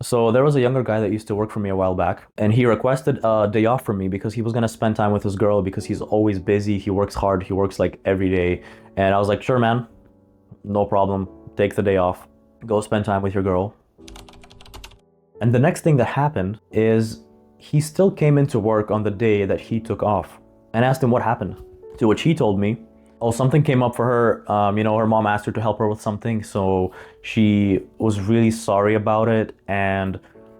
So there was a younger guy that used to work for me a while back, and he requested a day off from me because he was gonna spend time with his girl because he's always busy. He works hard. He works like every day. And I was like, sure, man, no problem. Take the day off. Go spend time with your girl. And the next thing that happened is he still came into work on the day that he took off and asked him what happened. To which he told me, oh, something came up for her. Her mom asked her to help her with something, so she was really sorry about it, and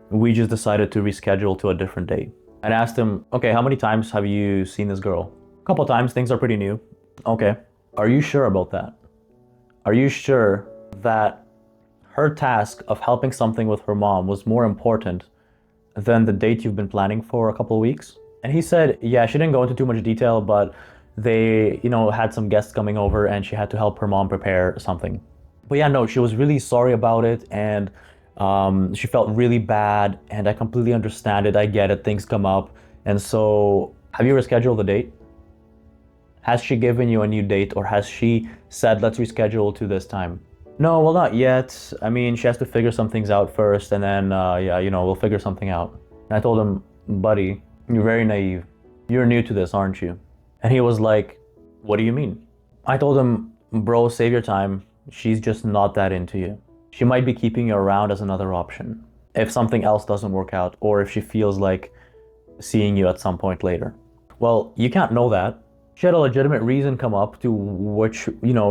we just decided to reschedule to a different day. And asked him, okay, how many times have you seen this girl? A couple times, things are pretty new. Okay, are you sure about that? Are you sure that her task of helping something with her mom was more important than the date you've been planning for a couple of weeks? And he said, yeah, she didn't go into too much detail, but they, had some guests coming over and she had to help her mom prepare something. But yeah, no, she was really sorry about it, and she felt really bad, and I completely understand it. I get it, things come up. And so, have you rescheduled the date? Has she given you a new date, or has she said, let's reschedule to this time? No, well, not yet. I mean, she has to figure some things out first, and then, we'll figure something out. And I told him, buddy, you're very naive. You're new to this, aren't you? And he was like, what do you mean? I told him, bro, save your time. She's just not that into you. She might be keeping you around as another option if something else doesn't work out, or if she feels like seeing you at some point later. Well, you can't know that. She had a legitimate reason come up to which,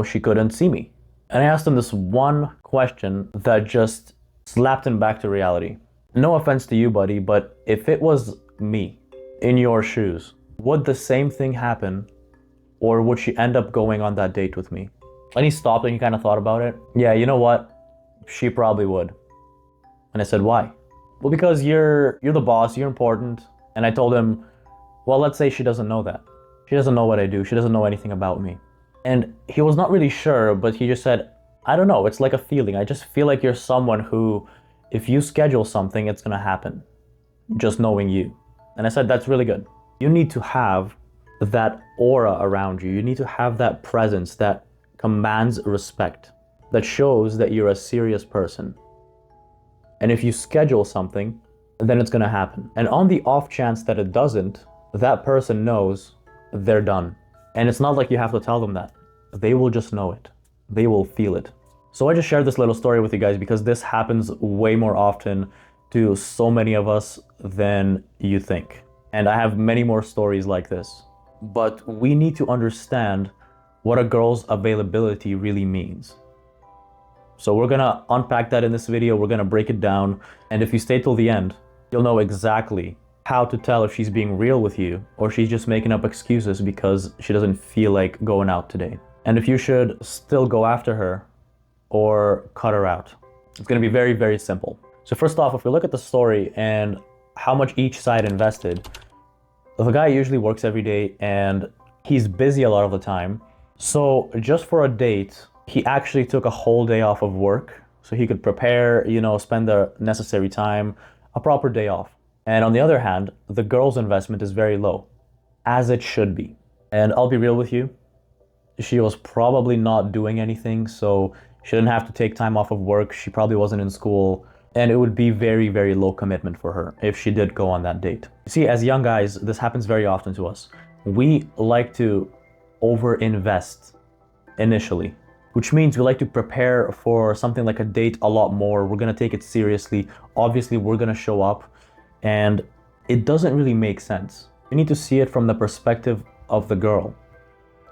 she couldn't see me. And I asked him this one question that just slapped him back to reality. No offense to you, buddy, but if it was me in your shoes, would the same thing happen, or would she end up going on that date with me? And he stopped and he kind of thought about it. Yeah, you know what? She probably would. And I said, why? Well, because you're the boss, you're important. And I told him, well, let's say she doesn't know that. She doesn't know what I do. She doesn't know anything about me. And he was not really sure, but he just said, I don't know. It's like a feeling. I just feel like you're someone who, if you schedule something, it's going to happen. Just knowing you. And I said, that's really good. You need to have that aura around you. You need to have that presence that commands respect, that shows that you're a serious person. And if you schedule something, then it's going to happen. And on the off chance that it doesn't, that person knows they're done. And it's not like you have to tell them that. They will just know it. They will feel it. So I just shared this little story with you guys because this happens way more often to so many of us than you think. And I have many more stories like this. But we need to understand what a girl's availability really means. So we're gonna unpack that in this video. We're gonna break it down. And if you stay till the end, you'll know exactly how to tell if she's being real with you or she's just making up excuses because she doesn't feel like going out today. And if you should still go after her or cut her out. It's gonna be very, very simple. So first off, if we look at the story and how much each side invested, the guy usually works every day and he's busy a lot of the time. So just for a date, he actually took a whole day off of work so he could prepare, spend the necessary time, a proper day off. And on the other hand, the girl's investment is very low, as it should be. And I'll be real with you, she was probably not doing anything, so she didn't have to take time off of work. She probably wasn't in school. And it would be very, very low commitment for her if she did go on that date. See, as young guys, this happens very often to us. We like to over-invest initially, which means we like to prepare for something like a date a lot more. We're gonna take it seriously. Obviously, we're gonna show up, and it doesn't really make sense. You need to see it from the perspective of the girl.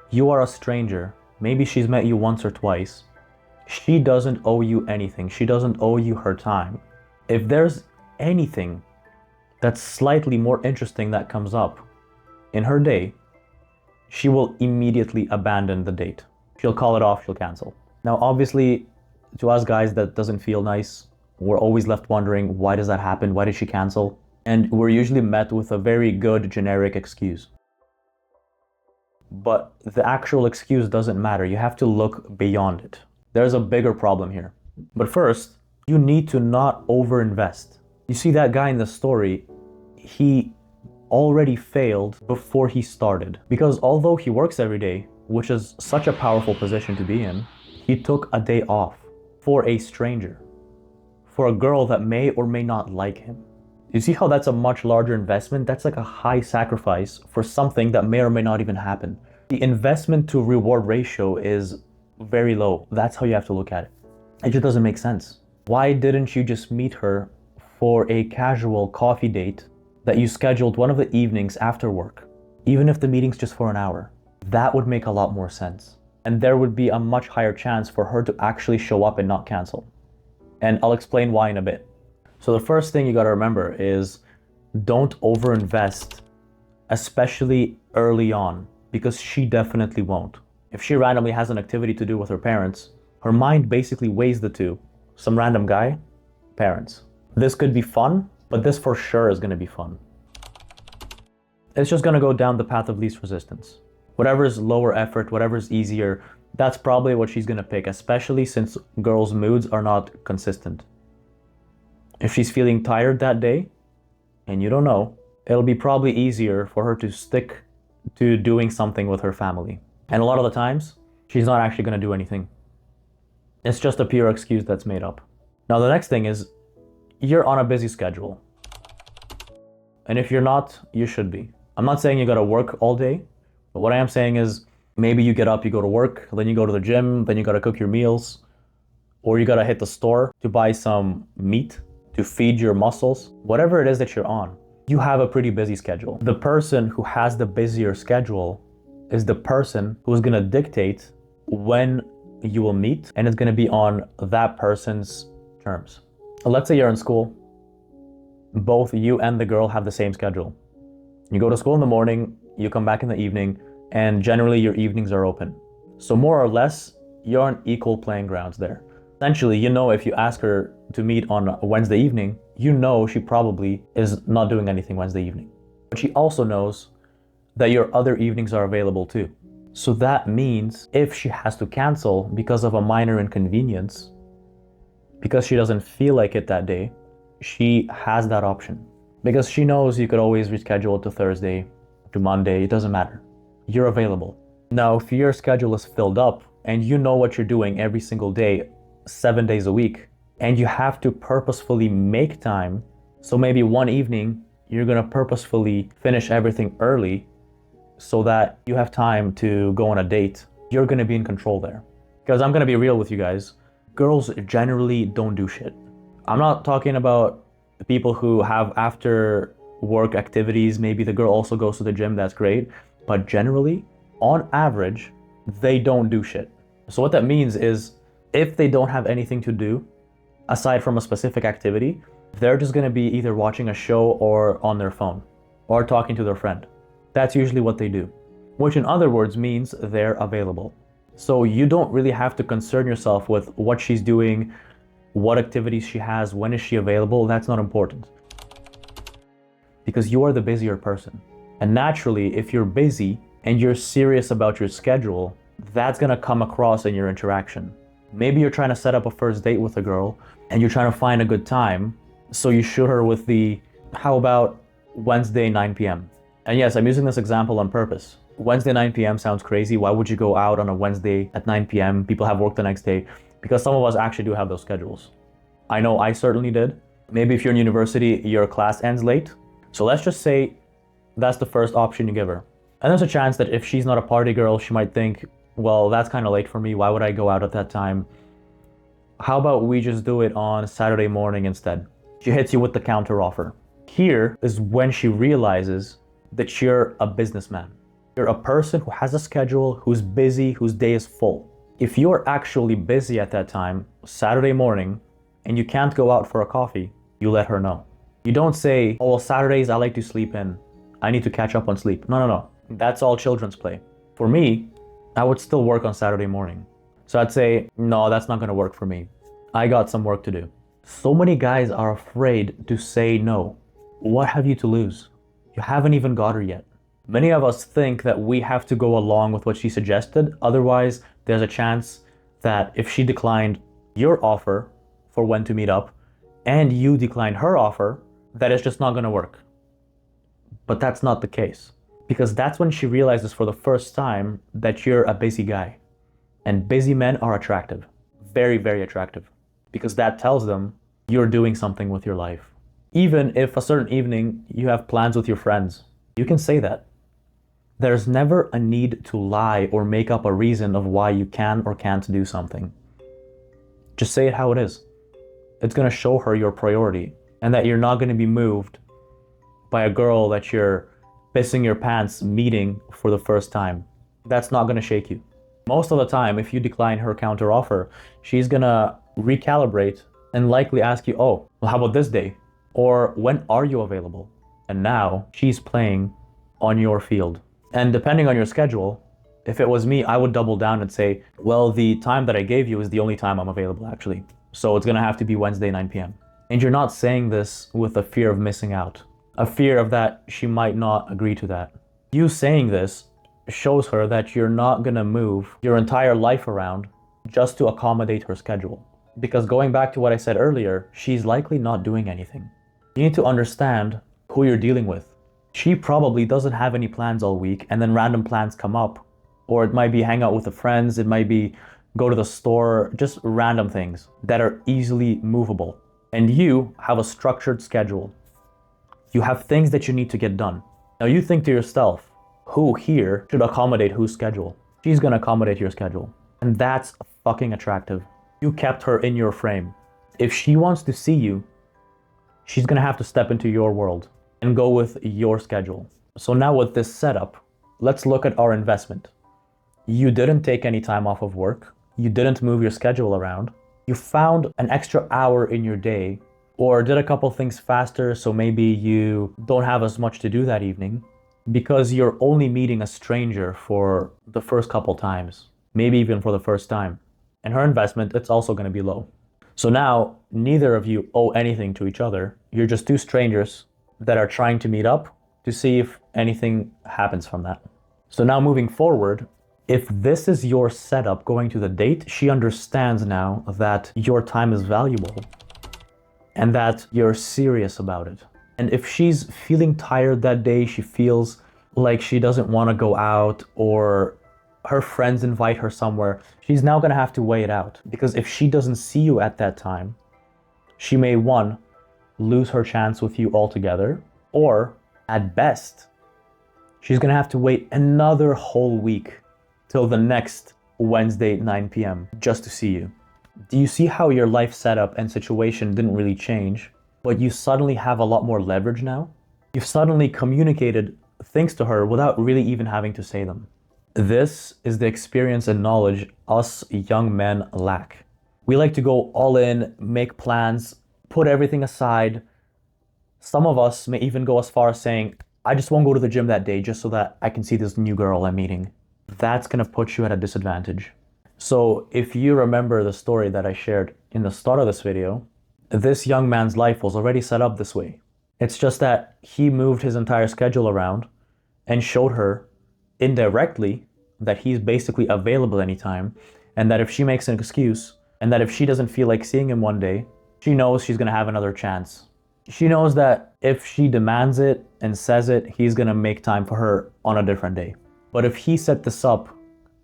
You are a stranger. Maybe she's met you once or twice. She doesn't owe you anything. She doesn't owe you her time. If there's anything that's slightly more interesting that comes up in her day, she will immediately abandon the date. She'll call it off, she'll cancel. Now, obviously, to us guys, that doesn't feel nice. We're always left wondering, why does that happen? Why did she cancel? And we're usually met with a very good generic excuse. But the actual excuse doesn't matter. You have to look beyond it. There's a bigger problem here. But first, you need to not overinvest. You see that guy in the story, he already failed before he started. Because although he works every day, which is such a powerful position to be in, he took a day off for a stranger, for a girl that may or may not like him. You see how that's a much larger investment? That's like a high sacrifice for something that may or may not even happen. The investment to reward ratio is very low. That's how you have to look at it. It just doesn't make sense. Why didn't you just meet her for a casual coffee date that you scheduled one of the evenings after work? Even if the meeting's just for an hour, that would make a lot more sense. And there would be a much higher chance for her to actually show up and not cancel. And I'll explain why in a bit. So the first thing you gotta remember is don't overinvest, especially early on, because she definitely won't. If she randomly has an activity to do with her parents, her mind basically weighs the two. Some random guy, parents. This could be fun, but this for sure is gonna be fun. It's just gonna go down the path of least resistance. Whatever's lower effort, whatever's easier, that's probably what she's gonna pick, especially since girls' moods are not consistent. If she's feeling tired that day, and you don't know, it'll be probably easier for her to stick to doing something with her family. And a lot of the times, she's not actually gonna do anything. It's just a pure excuse that's made up. Now the next thing is, you're on a busy schedule. And if you're not, you should be. I'm not saying you gotta work all day, but what I am saying is, maybe you get up, you go to work, then you go to the gym, then you gotta cook your meals, or you gotta hit the store to buy some meat to feed your muscles. Whatever it is that you're on, you have a pretty busy schedule. The person who has the busier schedule is the person who's gonna dictate when you will meet, and it's gonna be on that person's terms. Let's say you're in school, both you and the girl have the same schedule. You go to school in the morning, you come back in the evening, and generally your evenings are open. So more or less, you're on equal playing grounds there. Essentially, you know, if you ask her to meet on a Wednesday evening, you know she probably is not doing anything Wednesday evening. But she also knows that your other evenings are available too. So that means if she has to cancel because of a minor inconvenience, because she doesn't feel like it that day, she has that option. Because she knows you could always reschedule it to Thursday, to Monday, it doesn't matter. You're available. Now, if your schedule is filled up and you know what you're doing every single day, 7 days a week, and you have to purposefully make time, so maybe one evening you're gonna purposefully finish everything early so that you have time to go on a date, you're gonna be in control there. Because I'm gonna be real with you guys, girls generally don't do shit. I'm not talking about the people who have after work activities, maybe the girl also goes to the gym, that's great, but generally, on average, they don't do shit. So what that means is, if they don't have anything to do, aside from a specific activity, they're just gonna be either watching a show or on their phone, or talking to their friend. That's usually what they do, which in other words means they're available. So you don't really have to concern yourself with what she's doing, what activities she has, when is she available, that's not important. Because you are the busier person. And naturally, if you're busy and you're serious about your schedule, that's gonna come across in your interaction. Maybe you're trying to set up a first date with a girl and you're trying to find a good time, so you shoot her with the, how about Wednesday 9 p.m. And yes, I'm using this example on purpose. Wednesday 9 p.m. sounds crazy. Why would you go out on a Wednesday at 9 p.m.? People have work the next day. Because some of us actually do have those schedules. I know I certainly did. Maybe if you're in university, your class ends late. So let's just say that's the first option you give her. And there's a chance that if she's not a party girl, she might think, well, that's kind of late for me. Why would I go out at that time? How about we just do it on Saturday morning instead? She hits you with the counter offer. Here is when she realizes that you're a businessman. You're a person who has a schedule, who's busy, whose day is full. If you're actually busy at that time, Saturday morning, and you can't go out for a coffee, you let her know. You don't say, oh, well, Saturdays I like to sleep in. I need to catch up on sleep. No. That's all children's play. For me, I would still work on Saturday morning. So I'd say, no, that's not gonna work for me. I got some work to do. So many guys are afraid to say no. What have you to lose? You haven't even got her yet. Many of us think that we have to go along with what she suggested. Otherwise, there's a chance that if she declined your offer for when to meet up and you declined her offer, that it's just not gonna work. But that's not the case. Because that's when she realizes for the first time that you're a busy guy. And busy men are attractive. Very, very attractive. Because that tells them you're doing something with your life. Even if a certain evening you have plans with your friends, you can say that. There's never a need to lie or make up a reason of why you can or can't do something. Just say it how it is. It's gonna show her your priority and that you're not gonna be moved by a girl that you're pissing your pants meeting for the first time. That's not gonna shake you. Most of the time, if you decline her counter offer, she's gonna recalibrate and likely ask you, oh, well, how about this day? Or when are you available? And now she's playing on your field. And depending on your schedule, if it was me, I would double down and say, well, the time that I gave you is the only time I'm available actually. So it's gonna have to be Wednesday, 9 p.m. And you're not saying this with a fear of missing out, a fear of that she might not agree to that. You saying this shows her that you're not gonna move your entire life around just to accommodate her schedule. Because going back to what I said earlier, she's likely not doing anything. You need to understand who you're dealing with. She probably doesn't have any plans all week and then random plans come up. Or it might be hang out with the friends, it might be go to the store, just random things that are easily movable. And you have a structured schedule. You have things that you need to get done. Now you think to yourself, who here should accommodate whose schedule? She's gonna accommodate your schedule. And that's fucking attractive. You kept her in your frame. If she wants to see you, she's gonna have to step into your world and go with your schedule. So now with this setup, let's look at our investment. You didn't take any time off of work. You didn't move your schedule around. You found an extra hour in your day or did a couple things faster so maybe you don't have as much to do that evening because you're only meeting a stranger for the first couple times, maybe even for the first time. And her investment, it's also gonna be low. So now neither of you owe anything to each other. You're just two strangers that are trying to meet up to see if anything happens from that. So now moving forward, if this is your setup going to the date, she understands now that your time is valuable and that you're serious about it. And if she's feeling tired that day, she feels like she doesn't want to go out or her friends invite her somewhere, she's now going to have to weigh it out. Because if she doesn't see you at that time, she may, one, lose her chance with you altogether, or at best, she's going to have to wait another whole week till the next Wednesday, 9 p.m. just to see you. Do you see how your life setup and situation didn't really change, but you suddenly have a lot more leverage now? You've suddenly communicated things to her without really even having to say them. This is the experience and knowledge us young men lack. We like to go all in, make plans, put everything aside. Some of us may even go as far as saying, I just won't go to the gym that day just so that I can see this new girl I'm meeting. That's gonna put you at a disadvantage. So if you remember the story that I shared in the start of this video, this young man's life was already set up this way. It's just that he moved his entire schedule around and showed her indirectly that he's basically available anytime, and that if she makes an excuse, and that if she doesn't feel like seeing him one day, she knows she's gonna have another chance. She knows that if she demands it and says it, he's gonna make time for her on a different day. But if he set this up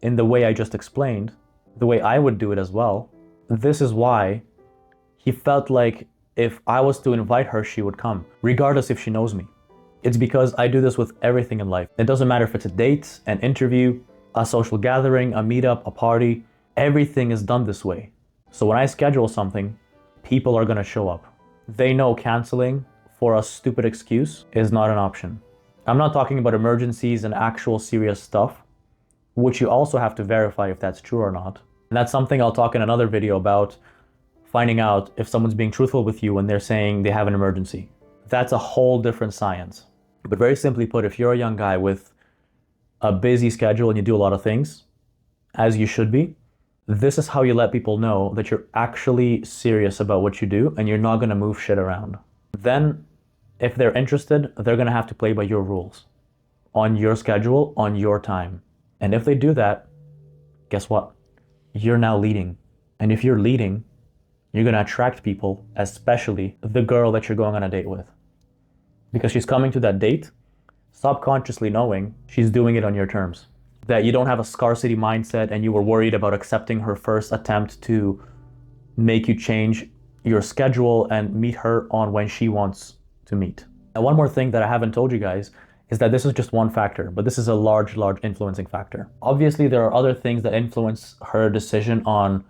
in the way I just explained, the way I would do it as well, this is why he felt like if I was to invite her, she would come, regardless if she knows me. It's because I do this with everything in life. It doesn't matter if it's a date, an interview, a social gathering, a meetup, a party, everything is done this way. So when I schedule something, people are gonna show up. They know canceling for a stupid excuse is not an option. I'm not talking about emergencies and actual serious stuff, which you also have to verify if that's true or not. And that's something I'll talk in another video about, finding out if someone's being truthful with you when they're saying they have an emergency. That's a whole different science. But very simply put, if you're a young guy with a busy schedule and you do a lot of things, as you should be, this is how you let people know that you're actually serious about what you do and you're not gonna move shit around. Then, if they're interested, they're gonna have to play by your rules, on your schedule, on your time. And if they do that, guess what? You're now leading. And if you're leading, you're gonna attract people, especially the girl that you're going on a date with. Because she's coming to that date, subconsciously knowing she's doing it on your terms. That you don't have a scarcity mindset and you were worried about accepting her first attempt to make you change your schedule and meet her on when she wants to meet. And one more thing that I haven't told you guys is that this is just one factor, but this is a large influencing factor. Obviously, there are other things that influence her decision on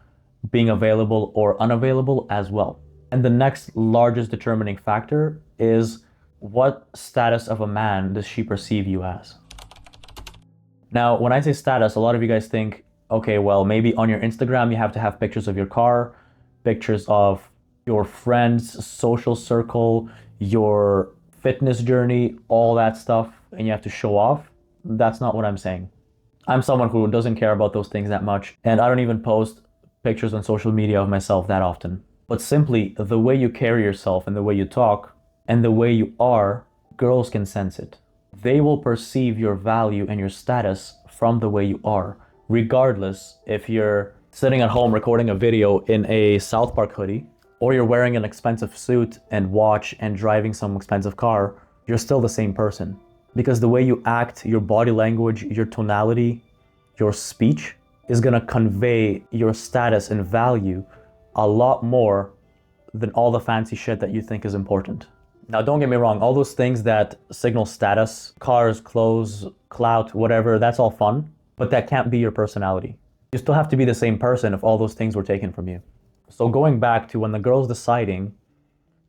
being available or unavailable as well. And the next largest determining factor is what status of a man does she perceive you as? Now, when I say status, a lot of you guys think, okay, well, maybe on your Instagram, you have to have pictures of your car, pictures of your friends' social circle, your fitness journey, all that stuff, and you have to show off. That's not what I'm saying. I'm someone who doesn't care about those things that much, and I don't even post pictures on social media of myself that often. But simply the way you carry yourself and the way you talk and the way you are, girls can sense it. They will perceive your value and your status from the way you are, regardless if you're sitting at home recording a video in a South Park hoodie, or you're wearing an expensive suit and watch and driving some expensive car, you're still the same person. Because the way you act, your body language, your tonality, your speech is gonna convey your status and value a lot more than all the fancy shit that you think is important. Now, don't get me wrong, all those things that signal status, cars, clothes, clout, whatever, that's all fun, but that can't be your personality. You still have to be the same person if all those things were taken from you. So going back to when the girl's deciding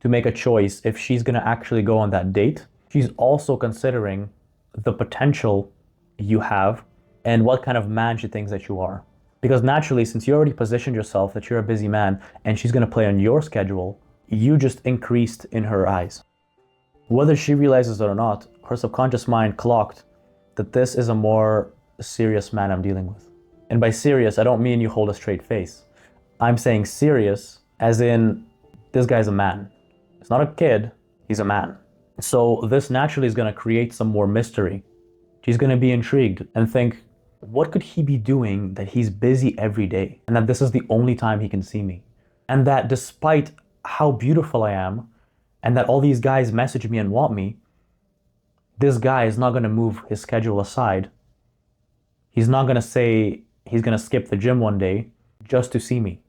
to make a choice if she's gonna actually go on that date, she's also considering the potential you have and what kind of man she thinks that you are. Because naturally, since you already positioned yourself that you're a busy man and she's gonna play on your schedule, you just increased in her eyes. Whether she realizes it or not, her subconscious mind clocked that this is a more serious man I'm dealing with. And by serious, I don't mean you hold a straight face. I'm saying serious as in this guy's a man. It's not a kid, he's a man. So this naturally is gonna create some more mystery. She's gonna be intrigued and think, what could he be doing that he's busy every day? And that this is the only time he can see me. And that despite how beautiful I am, and that all these guys message me and want me, this guy is not gonna move his schedule aside. He's not gonna say he's gonna skip the gym one day just to see me.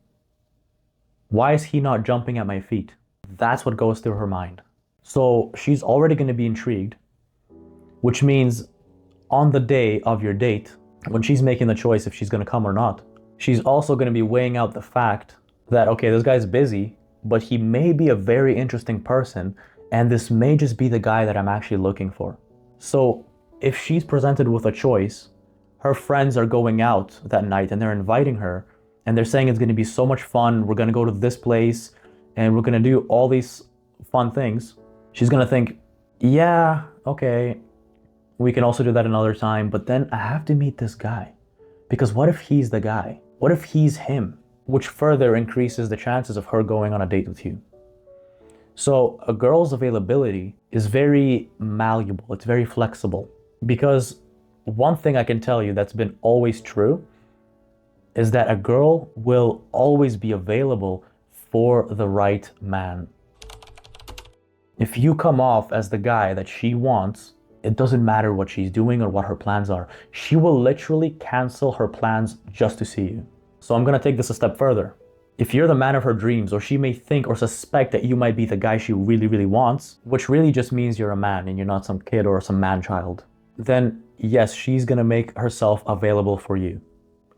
Why is he not jumping at my feet? That's what goes through her mind. So she's already gonna be intrigued, which means on the day of your date, when she's making the choice if she's gonna come or not, she's also gonna be weighing out the fact that, okay, this guy's busy, but he may be a very interesting person, and this may just be the guy that I'm actually looking for. So if she's presented with a choice, her friends are going out that night and they're inviting her, and they're saying it's gonna be so much fun, we're gonna go to this place, and we're gonna do all these fun things, she's gonna think, yeah, okay, we can also do that another time, but then I have to meet this guy. Because what if he's the guy? What if he's him? Which further increases the chances of her going on a date with you. So a girl's availability is very malleable, it's very flexible. Because one thing I can tell you that's been always true is that a girl will always be available for the right man. If you come off as the guy that she wants, it doesn't matter what she's doing or what her plans are. She will literally cancel her plans just to see you. So I'm gonna take this a step further. If you're the man of her dreams, or she may think or suspect that you might be the guy she really, really wants, which really just means you're a man and you're not some kid or some man-child, then yes, she's gonna make herself available for you.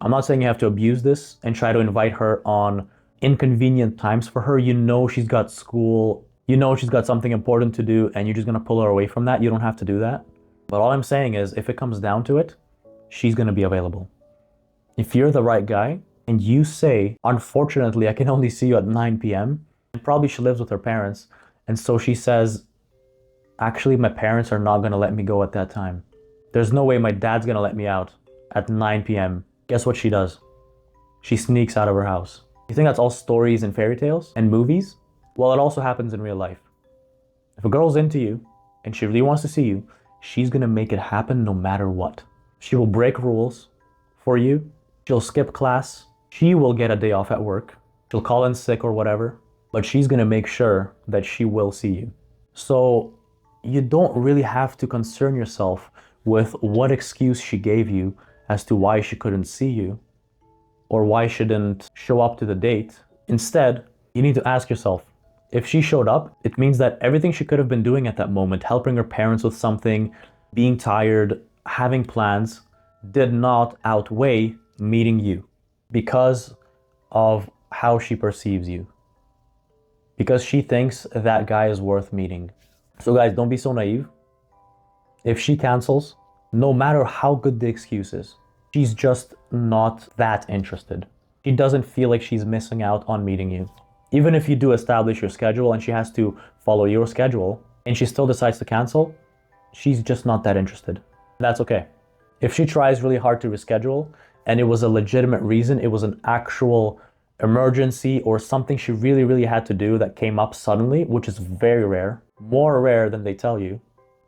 I'm not saying you have to abuse this and try to invite her on inconvenient times for her. You know she's got school, you know she's got something important to do, and you're just gonna pull her away from that. You don't have to do that. But all I'm saying is, if it comes down to it, she's gonna be available. If you're the right guy, and you say, unfortunately, I can only see you at 9 p.m., probably she lives with her parents, and so she says, actually, my parents are not gonna let me go at that time. There's no way my dad's gonna let me out at 9 p.m. Guess what she does? She sneaks out of her house. You think that's all stories and fairy tales and movies? Well, it also happens in real life. If a girl's into you and she really wants to see you, she's gonna make it happen no matter what. She will break rules for you. She'll skip class. She will get a day off at work. She'll call in sick or whatever, but she's gonna make sure that she will see you. So you don't really have to concern yourself with what excuse she gave you as to why she couldn't see you or why she didn't show up to the date. Instead, You need to ask yourself, if she showed up, it means that everything she could have been doing at that moment, helping her parents with something, being tired, having plans, did not outweigh meeting you because of how she perceives you. Because she thinks that guy is worth meeting. So guys, don't be so naive. If she cancels, no matter how good the excuse is, she's just not that interested. She doesn't feel like she's missing out on meeting you. Even if you do establish your schedule and she has to follow your schedule and she still decides to cancel, she's just not that interested. That's okay. If she tries really hard to reschedule and it was a legitimate reason, it was an actual emergency or something she really, really had to do that came up suddenly, which is very rare, more rare than they tell you,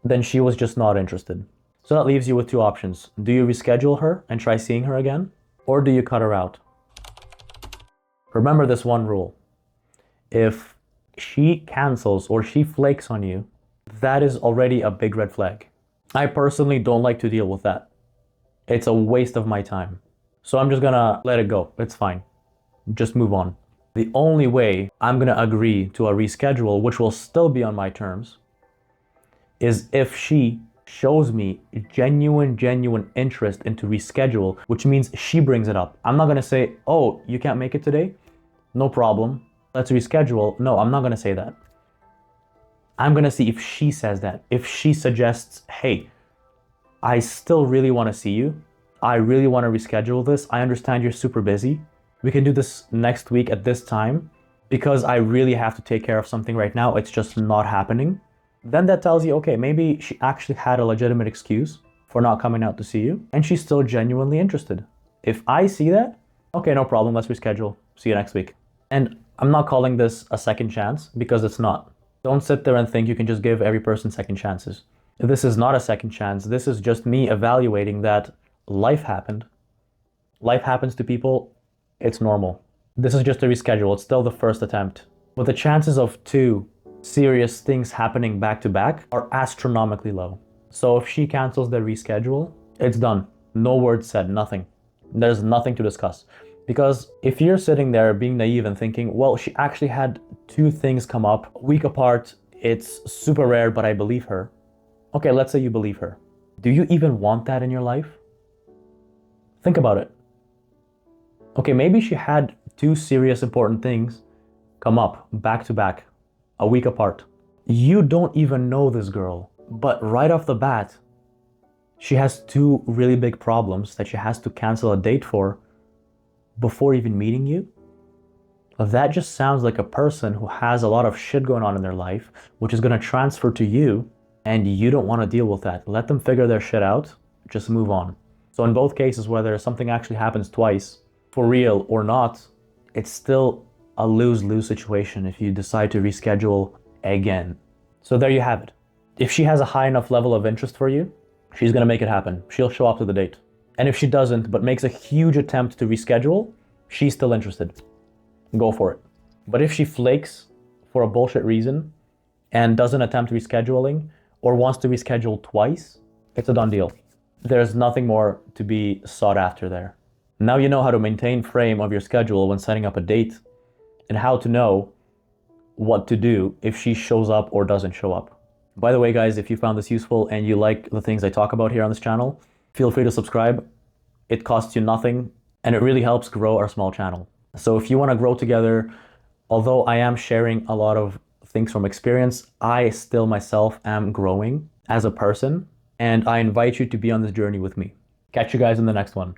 then she was just not interested. So that leaves you with two options. Do you reschedule her and try seeing her again? Or do you cut her out? Remember this one rule. If she cancels or she flakes on you, that is already a big red flag. I personally don't like to deal with that. It's a waste of my time. So I'm just gonna let it go. It's fine. Just move on. The only way I'm gonna agree to a reschedule, which will still be on my terms, is if she shows me genuine interest into reschedule, which means she brings it up. I'm not gonna say, oh, you can't make it today? No problem. Let's reschedule. No, I'm not gonna say that. I'm gonna see if she says that. If she suggests, hey, I still really wanna see you. I really wanna reschedule this. I understand you're super busy. We can do this next week at this time because I really have to take care of something right now. It's just not happening. Then that tells you, okay, maybe she actually had a legitimate excuse for not coming out to see you and she's still genuinely interested. If I see that, okay, no problem, let's reschedule. See you next week. And I'm not calling this a second chance because it's not. Don't sit there and think you can just give every person second chances. This is not a second chance. This is just me evaluating that life happened. Life happens to people. It's normal. This is just a reschedule. It's still the first attempt. But the chances of two serious things happening back to back are astronomically low. So if she cancels the reschedule, it's done. No words said, nothing. There's nothing to discuss. Because if you're sitting there being naive and thinking, well, she actually had two things come up a week apart, it's super rare, but I believe her. Okay, let's say you believe her. Do you even want that in your life? Think about it. Okay, maybe she had two serious important things come up back to back, a week apart. You don't even know this girl, but right off the bat, she has two really big problems that she has to cancel a date for before even meeting you. That just sounds like a person who has a lot of shit going on in their life, which is going to transfer to you, and you don't want to deal with that. Let them figure their shit out. Just move on. So in both cases, whether something actually happens twice, for real or not, it's still a lose-lose situation if you decide to reschedule again. So there you have it. If she has a high enough level of interest for you, she's going to make it happen. She'll show up to the date. And if she doesn't, but makes a huge attempt to reschedule, she's still interested. Go for it. But if she flakes for a bullshit reason and doesn't attempt rescheduling or wants to reschedule twice, it's a done deal. There's nothing more to be sought after there. Now you know how to maintain frame of your schedule when setting up a date and how to know what to do if she shows up or doesn't show up. By the way, guys, if you found this useful and you like the things I talk about here on this channel, feel free to subscribe. It costs you nothing and it really helps grow our small channel. So if you want to grow together, although I am sharing a lot of things from experience, I still myself am growing as a person, and I invite you to be on this journey with me. Catch you guys in the next one.